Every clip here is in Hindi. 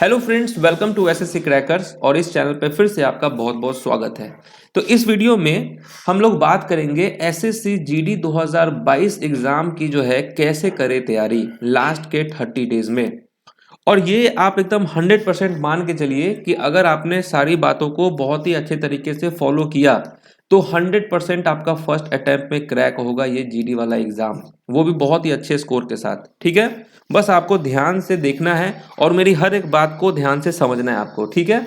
Hello friends, welcome to SSC crackers. और इस चैनल पे फिर से आपका बहुत बहुत स्वागत है। तो इस वीडियो में हम लोग बात करेंगे एसएससी जीडी 2022 एग्जाम की जो है कैसे करें तैयारी लास्ट के 30 डेज में। और ये आप एकदम 100% मान के चलिए कि अगर आपने सारी बातों को बहुत ही अच्छे तरीके से फॉलो किया तो 100% आपका फर्स्ट अटेम्प्ट में क्रैक होगा ये जीडी वाला एग्जाम, वो भी बहुत ही अच्छे स्कोर के साथ। ठीक है, बस आपको ध्यान से देखना है और मेरी हर एक बात को ध्यान से समझना है आपको। ठीक है,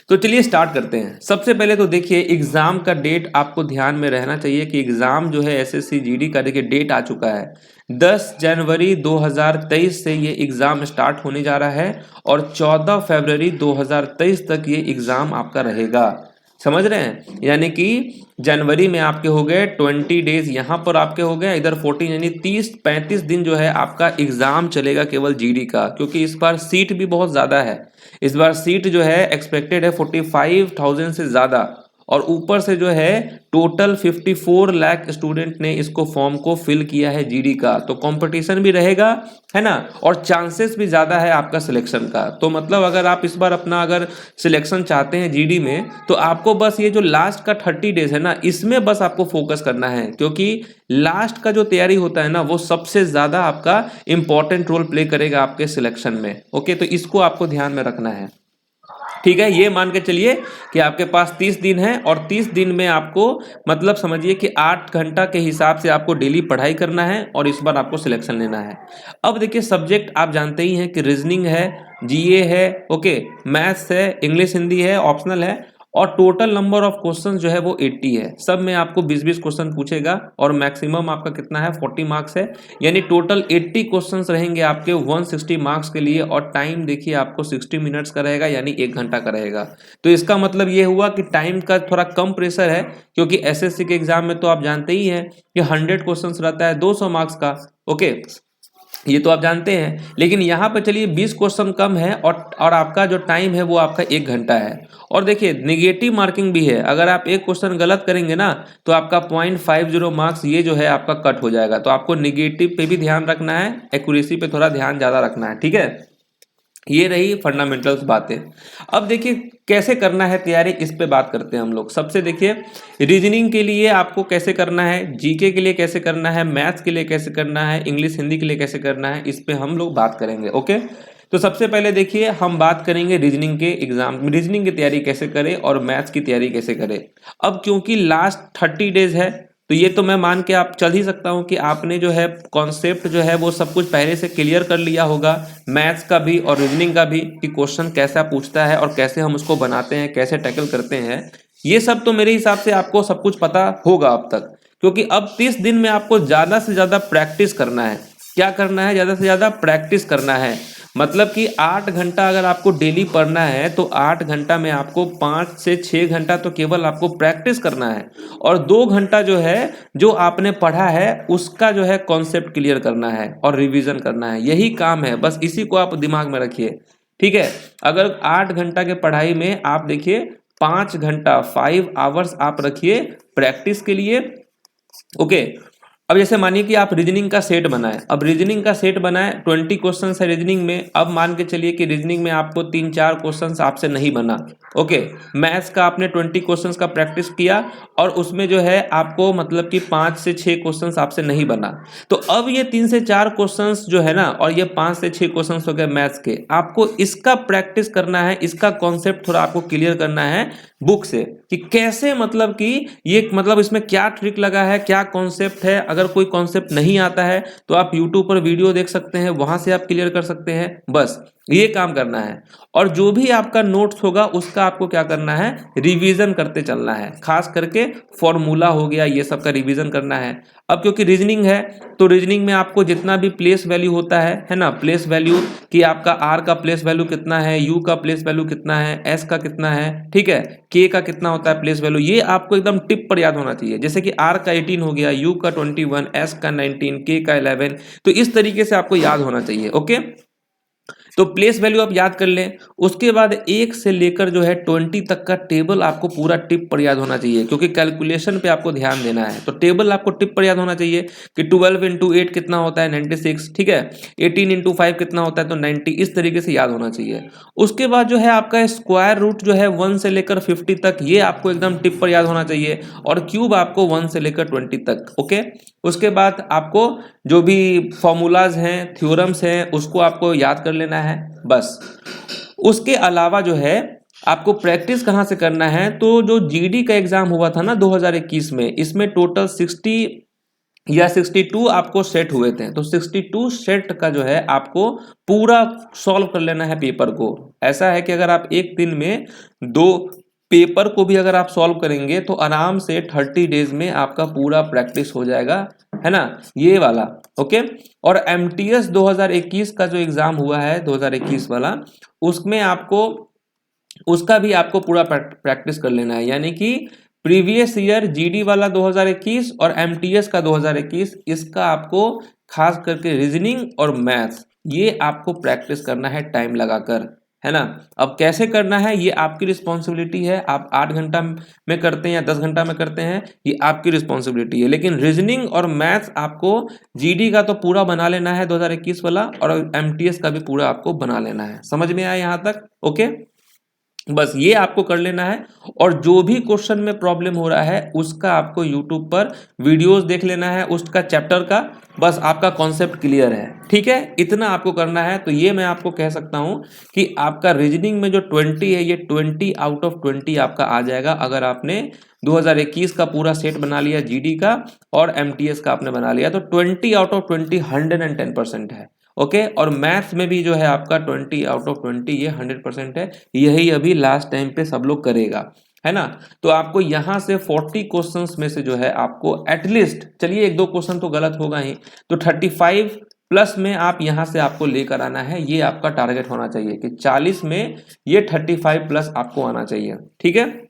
तो चलिए स्टार्ट करते हैं। सबसे पहले तो देखिए एग्जाम का डेट आपको ध्यान में रहना चाहिए कि एग्जाम जो है एसएससी जीडी का देखिए डेट आ चुका है 10 जनवरी 2023 से ये एग्जाम स्टार्ट होने जा रहा है और 14 फरवरी 2023 तक ये एग्जाम आपका रहेगा। समझ रहे हैं, यानी कि जनवरी में आपके हो गए 20 डेज, यहाँ पर आपके हो गए इधर 14, यानी 30-35 दिन जो है आपका एग्जाम चलेगा केवल जीडी का, क्योंकि इस बार सीट भी बहुत ज्यादा है। इस बार सीट जो है एक्सपेक्टेड है 45,000 से ज्यादा, और ऊपर से जो है टोटल 54 लाख स्टूडेंट ने इसको फॉर्म को फिल किया है जीडी का। तो कंपटीशन भी रहेगा, है ना, और चांसेस भी ज्यादा है आपका सिलेक्शन का। तो मतलब अगर आप इस बार अपना अगर सिलेक्शन चाहते हैं जीडी में तो आपको बस ये जो लास्ट का 30 डेज है ना, इसमें बस आपको फोकस करना है, क्योंकि लास्ट का जो तैयारी होता है ना वो सबसे ज्यादा आपका इंपॉर्टेंट रोल प्ले करेगा आपके सिलेक्शन में। ओके, तो इसको आपको ध्यान में रखना है। ठीक है, ये मान के चलिए कि आपके पास 30 दिन है और 30 दिन में आपको मतलब समझिए कि 8 घंटा के हिसाब से आपको डेली पढ़ाई करना है और इस बार आपको सिलेक्शन लेना है। अब देखिए सब्जेक्ट आप जानते ही हैं कि रीजनिंग है, जीए है, ओके, मैथ्स है, इंग्लिश हिंदी है, ऑप्शनल है, और टोटल नंबर ऑफ क्वेश्चन जो है वो 80 है। सब में आपको 20-20 क्वेश्चन पूछेगा और मैक्सिमम आपका कितना है 40 मार्क्स है, यानी टोटल 80 क्वेश्चंस रहेंगे आपके 160 मार्क्स के लिए। और टाइम देखिए आपको 60 मिनट्स का रहेगा, यानी 1 घंटा का रहेगा। तो इसका मतलब ये हुआ कि टाइम का थोड़ा कम प्रेशर है, क्योंकि एसएससी के एग्जाम में तो आप जानते ही हैं कि 100 क्वेश्चंस रहता है 200 मार्क्स का। ओके, ये तो आप जानते हैं, लेकिन यहाँ पे चलिए 20 क्वेश्चन कम है और आपका जो टाइम है वो आपका 1 घंटा है। और देखिए निगेटिव मार्किंग भी है, अगर आप एक क्वेश्चन गलत करेंगे ना तो आपका 0.50 मार्क्स ये जो है आपका कट हो जाएगा। तो आपको निगेटिव पे भी ध्यान रखना है, एक्यूरेसी पे थोड़ा ध्यान ज्यादा रखना है। ठीक है, ये रही फंडामेंटल्स बातें। अब देखिए कैसे करना है तैयारी, इस पे बात करते हैं हम लोग। सबसे देखिए रीजनिंग के लिए आपको कैसे करना है, जीके के लिए कैसे करना है, मैथ्स के लिए कैसे करना है, इंग्लिश हिंदी के लिए कैसे करना है, इस पे हम लोग बात करेंगे। ओके, तो सबसे पहले देखिए हम बात करेंगे रीजनिंग के एग्जाम, रीजनिंग की तैयारी कैसे करें और मैथ्स की तैयारी कैसे करें। अब क्योंकि लास्ट 30 डेज है तो ये तो मैं मान के आप चल ही सकता हूं कि आपने जो है कॉन्सेप्ट जो है वो सब कुछ पहले से क्लियर कर लिया होगा, मैथ्स का भी और रीजनिंग का भी, कि क्वेश्चन कैसा पूछता है और कैसे हम उसको बनाते हैं, कैसे टैकल करते हैं। ये सब तो मेरे हिसाब से आपको सब कुछ पता होगा अब तक, क्योंकि अब 30 दिन में आपको ज्यादा से ज्यादा प्रैक्टिस करना है। क्या करना है, ज्यादा से ज्यादा प्रैक्टिस करना है। मतलब कि 8 घंटा अगर आपको डेली पढ़ना है तो 8 घंटा में आपको 5 से 6 घंटा तो केवल आपको प्रैक्टिस करना है, और 2 घंटा जो है जो आपने पढ़ा है उसका जो है कॉन्सेप्ट क्लियर करना है और रिवीजन करना है। यही काम है, बस इसी को आप दिमाग में रखिए। ठीक है, अगर 8 घंटा के पढ़ाई में आप देखिए 5 घंटा 5 आवर्स आप रखिए प्रैक्टिस के लिए। ओके, अब जैसे मानिए कि आप रीजनिंग का सेट बनाए, अब रीजनिंग का सेट बनाए 20 क्वेश्चन है रीजनिंग में। अब मान के चलिए कि रीजनिंग में आपको 3-4 क्वेश्चन आपसे नहीं बना। ओके, मैथ्स का आपने 20 क्वेश्चन का प्रैक्टिस किया और उसमें जो है आपको मतलब कि 5 से 6 क्वेश्चन आपसे नहीं बना। तो अब ये 3 से 4 क्वेश्चन जो है ना और ये 5 से 6 क्वेश्चन हो गए मैथ्स के, आपको इसका प्रैक्टिस करना है, इसका कॉन्सेप्ट थोड़ा आपको क्लियर करना है बुक से, कि कैसे मतलब कि ये मतलब इसमें क्या ट्रिक लगा है, क्या कॉन्सेप्ट है। अगर कोई कॉन्सेप्ट नहीं आता है तो आप यूट्यूब पर वीडियो देख सकते हैं, वहां से आप क्लियर कर सकते हैं। बस ये काम करना है, और जो भी आपका नोट्स होगा उसका आपको क्या करना है, रिवीजन करते चलना है। खास करके फॉर्मूला हो गया, ये सब का रिवीजन करना है। अब क्योंकि रीजनिंग है तो रीजनिंग में आपको जितना भी प्लेस वैल्यू होता है ना, प्लेस वैल्यू कि आपका आर का प्लेस वैल्यू कितना है, यू का प्लेस वैल्यू कितना है, एस का कितना है, ठीक है, के का कितना होता है प्लेस वैल्यू, ये आपको एकदम टिप पर याद होना चाहिए। जैसे कि आर का 18 हो गया, यू का 21, एस का 19, के का 11, तो इस तरीके से आपको याद होना चाहिए। ओके, तो प्लेस वैल्यू आप याद कर लें। उसके बाद 1 से लेकर जो है 20 तक का टेबल आपको पूरा टिप पर याद होना चाहिए, क्योंकि कैलकुलेशन पे आपको ध्यान देना है। तो टेबल आपको टिप पर याद होना चाहिए कि 12 इंटू 8 कितना होता है 96, ठीक है। 18 इंटू 5 कितना होता है तो 90, इस तरीके से याद होना चाहिए। उसके बाद जो है आपका स्क्वायर रूट जो है 1 से लेकर 50 तक, ये आपको एकदम टिप पर याद होना चाहिए। और क्यूब आपको 1 से लेकर 20 तक, ओके। उसके बाद आपको जो भी फॉर्मूलाज हैं, थ्योरम्स हैं, उसको आपको याद कर लेना है बस। उसके अलावा जो है आपको प्रैक्टिस कहाँ से करना है, तो जो जीडी का एग्जाम हुआ था ना 2021 में, इसमें टोटल 60 या 62 आपको सेट हुए थे। तो 62 सेट का जो है आपको पूरा सॉल्व कर लेना है पेपर को। ऐसा है कि अगर आप एक दिन में 2 पेपर को भी अगर आप सॉल्व करेंगे तो आराम से 30 डेज में आपका पूरा प्रैक्टिस हो जाएगा, है ना, ये वाला, ओके। और एमटीएस 2021 का जो एग्जाम हुआ है 2021 वाला, उसमें आपको उसका भी आपको पूरा प्रैक्टिस कर लेना है। यानी कि प्रीवियस ईयर जीडी वाला 2021 और एमटीएस का 2021, इसका आपको खास करके रीजनिंग और मैथ्स, ये आपको प्रैक्टिस करना है टाइम लगाकर, है ना। अब कैसे करना है ये आपकी रिस्पॉन्सिबिलिटी है। आप 8 घंटा में करते हैं या 10 घंटा में करते हैं, ये आपकी रिस्पॉन्सिबिलिटी है। लेकिन रीजनिंग और मैथ्स आपको जीडी का तो पूरा बना लेना है 2021 वाला, और एमटीएस का भी पूरा आपको बना लेना है। समझ में आया यहाँ तक, ओके। बस ये आपको कर लेना है। और जो भी क्वेश्चन में प्रॉब्लम हो रहा है उसका आपको यूट्यूब पर वीडियोस देख लेना है, उसका चैप्टर का, बस आपका कॉन्सेप्ट क्लियर है, ठीक है। इतना आपको करना है। तो ये मैं आपको कह सकता हूं कि आपका रीजनिंग में जो 20 है, ये 20 आउट ऑफ 20 आपका आ जाएगा, अगर आपने 2021 का पूरा सेट बना लिया जीडी का और एमटीएस का आपने बना लिया, तो 20 आउट ऑफ 20 110% है, ओके। और मैथ्स में भी जो है आपका 20 आउट ऑफ 20 ये 100% है। यही अभी लास्ट टाइम पे सब लोग करेगा, है ना। तो आपको यहां से 40 क्वेश्चंस में से जो है आपको एटलीस्ट, चलिए 1-2 क्वेश्चन तो गलत होगा ही, तो 35 प्लस में आप यहां से आपको लेकर आना है। ये आपका टारगेट होना चाहिए कि 40 में ये 35 प्लस आपको आना चाहिए, ठीक है।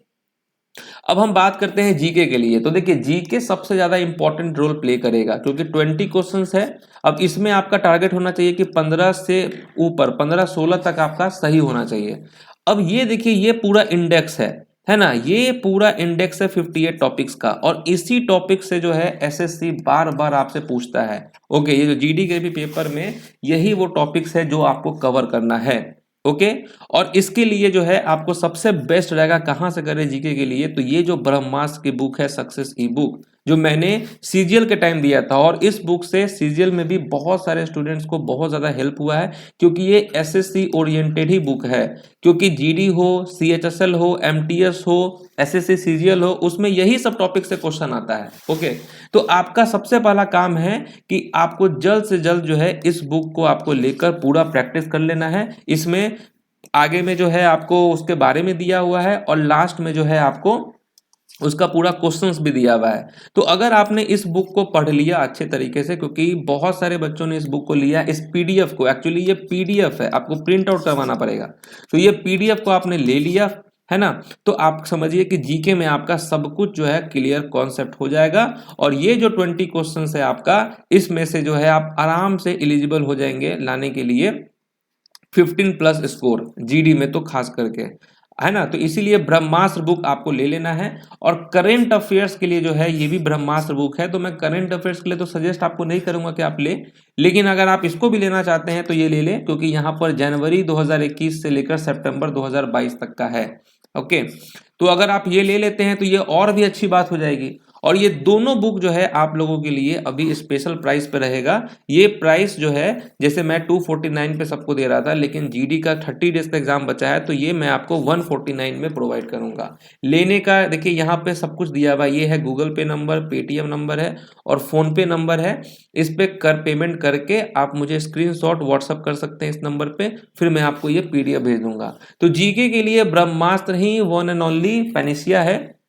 अब हम बात करते हैं जीके के लिए। तो देखिए जीके सबसे ज्यादा इंपॉर्टेंट रोल प्ले करेगा, क्योंकि 20 क्वेश्चंस है। अब इसमें आपका टारगेट होना चाहिए कि 15 से ऊपर, 15-16 तक आपका सही होना चाहिए। अब ये देखिए ये पूरा इंडेक्स है ना, ये पूरा इंडेक्स है 58 टॉपिक्स का, और इसी टॉपिक से जो है एसएससी बार बार आपसे पूछता है, ओके। ये जो जीडी के भी पेपर में यही वो टॉपिक्स है जो आपको कवर करना है, ओके। और इसके लिए जो है आपको सबसे बेस्ट रहेगा कहां से करें जीके के लिए, तो ये जो ब्रह्मास्त्र की बुक है, सक्सेस ई बुक, जो मैंने सीजीएल के टाइम दिया था। और इस बुक से सीजीएल में भी बहुत सारे स्टूडेंट्स को बहुत ज्यादा हेल्प हुआ है, क्योंकि ये एसएससी ओरिएंटेड ही बुक है। क्योंकि जीडी हो, सीएचएसएल हो, एमटीएस हो, एसएससी सीजीएल हो, उसमें यही सब टॉपिक से क्वेश्चन आता है, ओके। तो आपका सबसे पहला काम है कि आपको जल्द से जल्द जो है इस बुक को आपको लेकर पूरा प्रैक्टिस कर लेना है। इसमें आगे में जो है आपको उसके बारे में दिया हुआ है, और लास्ट में जो है आपको उसका पूरा क्वेश्चंस भी दिया हुआ है। तो अगर आपने इस बुक को पढ़ लिया अच्छे तरीके से, क्योंकि बहुत सारे बच्चों ने इस बुक को लिया, इस पीडीएफ को, एक्चुअली ये पीडीएफ है, आपको प्रिंट आउट करवाना पड़ेगा। तो ये पीडीएफ को आपने ले लिया, है ना, तो आप समझिए कि जीके में आपका सब कुछ जो है क्लियर कॉन्सेप्ट हो जाएगा। और ये जो 20 क्वेश्चन है आपका, इसमें से जो है आप आराम से एलिजिबल हो जाएंगे लाने के लिए 15 प्लस स्कोर जीडी में, तो खास करके, है ना। तो इसीलिए ब्रह्मास्त्र बुक आपको ले लेना है। और करंट अफेयर्स के लिए जो है ये भी ब्रह्मास्त्र बुक है। तो मैं करंट अफेयर्स के लिए तो सजेस्ट आपको नहीं करूंगा कि आप ले, लेकिन अगर आप इसको भी लेना चाहते हैं तो ये ले लें, क्योंकि यहाँ पर जनवरी 2021 से लेकर सितंबर 2022 तक का है, ओके। तो अगर आप ये ले लेते हैं तो ये और भी अच्छी बात हो जाएगी। और ये दोनों बुक जो है आप लोगों के लिए अभी स्पेशल प्राइस पे रहेगा। ये प्राइस जो है, जैसे मैं 249 पे सबको दे रहा था, लेकिन जीडी का 30 डेज का एग्जाम बचा है, तो ये मैं आपको 149 में प्रोवाइड करूंगा। लेने का देखिए यहाँ पे सब कुछ दिया हुआ, ये है गूगल पे नंबर, पेटीएम नंबर है और फोन पे नंबर है। इस पे पेमेंट करके आप मुझे स्क्रीनशॉट व्हाट्सअप कर सकते हैं इस नंबर पे, फिर मैं आपको ये पीडीएफ भेज दूंगा। तो जीके के लिए ब्रह्मास्त्र ही वन एंड ओनली पैनिसिया है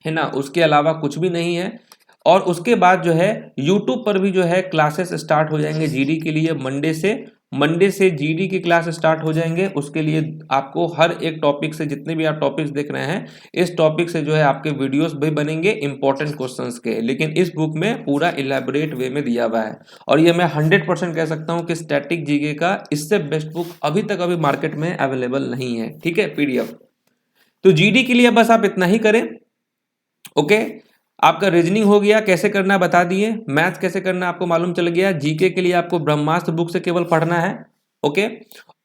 ना, उसके अलावा कुछ भी नहीं है। और उसके बाद जो है यूट्यूब पर भी जो है क्लासेस स्टार्ट हो जाएंगे जीडी के लिए मंडे से। मंडे से जीडी की क्लास स्टार्ट हो जाएंगे। उसके लिए आपको हर एक टॉपिक से, जितने भी आप टॉपिक्स देख रहे हैं, इस टॉपिक से जो है आपके वीडियोस भी बनेंगे इंपॉर्टेंट क्वेश्चंस के, लेकिन इस बुक में पूरा इलेबोरेट वे में दिया हुआ है। और ये मैं 100% कह सकता हूँ कि स्टैटिक जीके का इससे बेस्ट बुक अभी मार्केट में अवेलेबल नहीं है। ठीक है, पीडीएफ। तो जीडी के लिए बस आप इतना ही करें। ओके, आपका रीजनिंग हो गया, कैसे करना है बता दिए। मैथ कैसे करना है आपको मालूम चल गया। जीके के लिए आपको ब्रह्मास्त्र बुक से केवल पढ़ना है। ओके,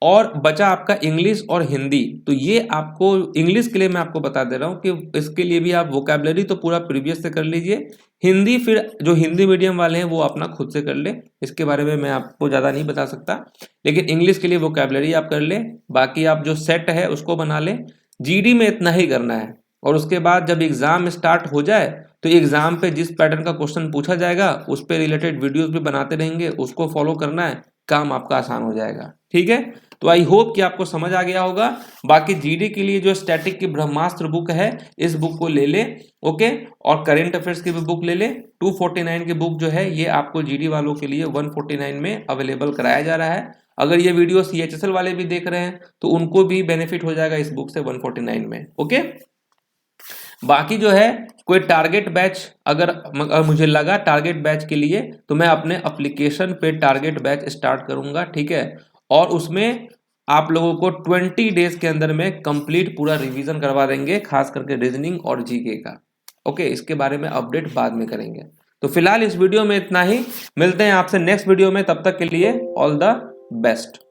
और बचा आपका इंग्लिश और हिंदी। तो ये आपको इंग्लिश के लिए मैं आपको बता दे रहा हूं कि इसके लिए भी आप वोकैबुलरी तो पूरा प्रीवियस से कर लीजिए। हिंदी फिर जो हिंदी मीडियम वाले हैं वो अपना खुद से कर ले, इसके बारे में मैं आपको ज़्यादा नहीं बता सकता। लेकिन इंग्लिश के लिए वोकैबुलरी आप कर ले, बाकी आप जो सेट है उसको बना ले। जीडी में इतना ही करना है। और उसके बाद जब एग्जाम स्टार्ट हो जाए तो एग्जाम पे जिस पैटर्न का क्वेश्चन पूछा जाएगा उस पे रिलेटेड वीडियोस भी बनाते रहेंगे, उसको फॉलो करना है, काम आपका आसान हो जाएगा। ठीक है, तो आई होप कि आपको समझ आ गया होगा। बाकी जीडी के लिए जो स्टैटिक की ब्रह्मास्त्र बुक है, इस बुक को ले ले। ओके, और करेंट अफेयर्स की भी बुक ले ले। 249 की बुक जो है ये आपको जीडी वालों के लिए 149 में अवेलेबल कराया जा रहा है। अगर ये वीडियो सीएचएसएल वाले भी देख रहे हैं तो उनको भी बेनिफिट हो जाएगा इस बुक से 149 में। ओके, बाकी जो है कोई टारगेट बैच अगर मुझे लगा टारगेट बैच के लिए, तो मैं अपने एप्लीकेशन पे टारगेट बैच स्टार्ट करूंगा। ठीक है, और उसमें आप लोगों को 20 डेज के अंदर में कंप्लीट पूरा रिवीजन करवा देंगे, खास करके रीजनिंग और जीके का। ओके, इसके बारे में अपडेट बाद में करेंगे। तो फिलहाल इस वीडियो में इतना ही, मिलते हैं आपसे नेक्स्ट वीडियो में, तब तक के लिए ऑल द बेस्ट।